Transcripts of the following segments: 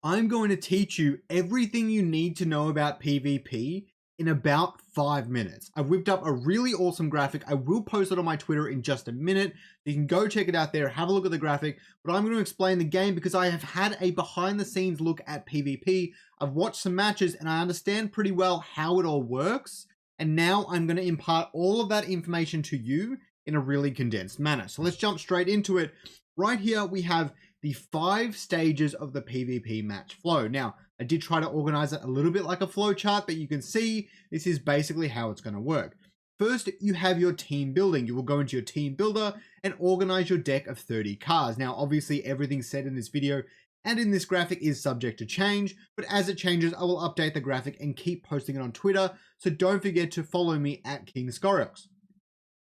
I'm going to teach you everything you need to know about PvP in about 5 minutes. I've whipped up a really awesome graphic. I will post it on my Twitter in just a minute. You can go check it out there, have a look at the graphic, but I'm going to explain the game because I have had a behind the scenes look at PvP. I've watched some matches and I understand pretty well how it all works. And now I'm going to impart all of that information to you in a really condensed manner. So let's jump straight into it. Right here, we have the 5 stages of the PvP match flow. Now, I did try to organize it a little bit like a flow chart, but you can see this is basically how it's going to work. First, you have your team building. You will go into your team builder and organize your deck of 30 cards. Now, obviously, everything said in this video and in this graphic is subject to change, but as it changes, I will update the graphic and keep posting it on Twitter. So don't forget to follow me at King Scoriox.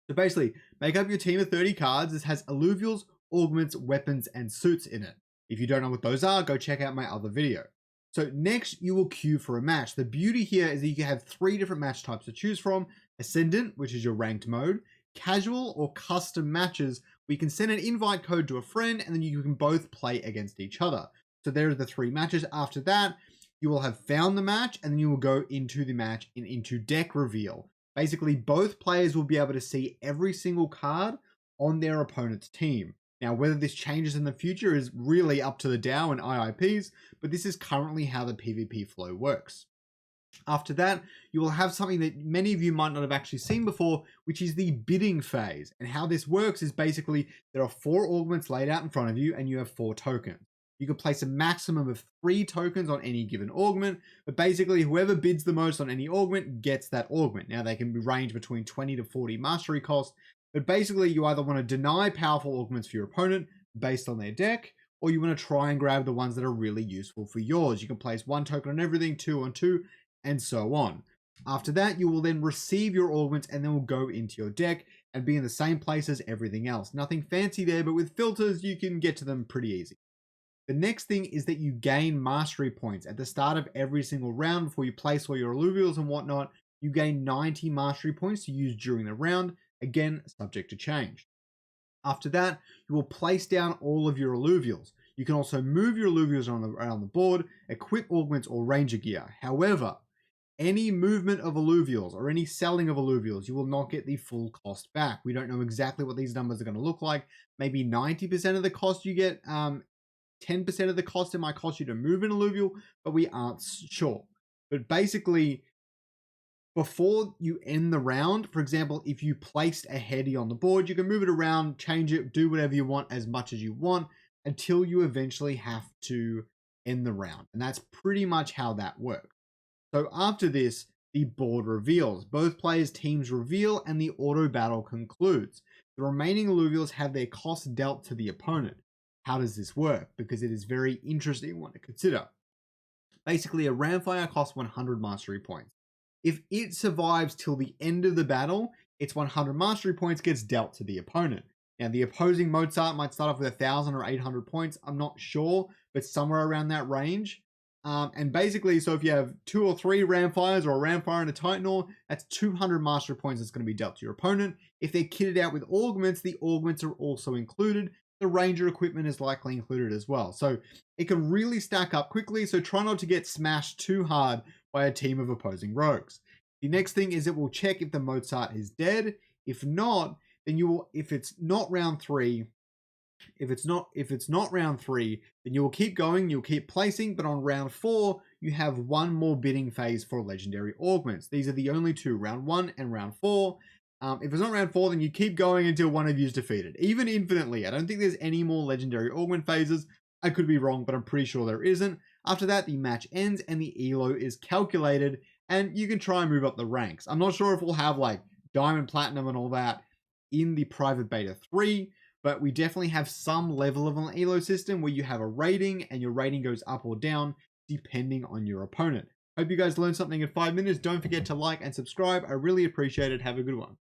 So basically, make up your team of 30 cards. This has alluvials, augments, weapons, and suits in it. If you don't know what those are, go check out my other video. So next, you will queue for a match. The beauty here is that you can have 3 different match types to choose from. Ascendant, which is your ranked mode, casual or custom matches, where you can send an invite code to a friend and then you can both play against each other. So there are the 3 matches. After that, you will have found the match and then you will go into the match and into deck reveal. Basically, both players will be able to see every single card on their opponent's team. Now, whether this changes in the future is really up to the DAO and IIPs, but this is currently how the PvP flow works. After that, you will have something that many of you might not have actually seen before, which is the bidding phase. And how this works is basically there are 4 augments laid out in front of you and you have 4 tokens. You can place a maximum of 3 tokens on any given augment, but basically whoever bids the most on any augment gets that augment. Now, they can be range between 20 to 40 mastery cost, but basically you either want to deny powerful augments for your opponent based on their deck, or you want to try and grab the ones that are really useful for yours. You can place 1 token on everything, 2 on 2, and so on. After that, you will then receive your augments and then will go into your deck and be in the same place as everything else. Nothing fancy there, but with filters, you can get to them pretty easy. The next thing is that you gain mastery points. At the start of every single round, before you place all your alluvials and whatnot, you gain 90 mastery points to use during the round, again, subject to change. After that, you will place down all of your alluvials. You can also move your alluvials around the board, equip augments or ranger gear. However, any movement of alluvials or any selling of alluvials, you will not get the full cost back. We don't know exactly what these numbers are going to look like. Maybe 90% of the cost you get, 10% of the cost it might cost you to move an alluvial, but we aren't sure. But basically, before you end the round, for example, if you placed a heady on the board, you can move it around, change it, do whatever you want as much as you want until you eventually have to end the round. And that's pretty much how that works. So after this, the board reveals. Both players' teams reveal and the auto battle concludes. The remaining alluvials have their cost dealt to the opponent. How does this work? Because it is very interesting one to consider. Basically, a Ramfire costs 100 mastery points. If it survives till the end of the battle, its 100 mastery points gets dealt to the opponent. Now, the opposing Mozart might start off with 1,000 or 800 points. I'm not sure, but somewhere around that range. And basically, so if you have 2 or 3 Ramfires or a Ramfire and a Titanor, that's 200 mastery points that's going to be dealt to your opponent. If they're kitted out with augments, the augments are also included. The ranger equipment is likely included as well. So it can really stack up quickly, so try not to get smashed too hard by a team of opposing rogues. The next thing is it will check if the Mozart is dead. If not, then you will, if it's not round 3, then you will keep going, you'll keep placing, but on round 4, you have 1 more bidding phase for legendary augments. These are the only 2, round 1 and round 4. If it's not round 4, then you keep going until one of you is defeated, even infinitely. I don't think there's any more legendary augment phases. I could be wrong, but I'm pretty sure there isn't. After that, the match ends and the elo is calculated and you can try and move up the ranks. I'm not sure if we'll have like diamond, platinum and all that in the private beta 3, but we definitely have some level of an elo system where you have a rating and your rating goes up or down depending on your opponent. Hope you guys learned something in 5 minutes. Don't forget to like and subscribe. I really appreciate it. Have a good one.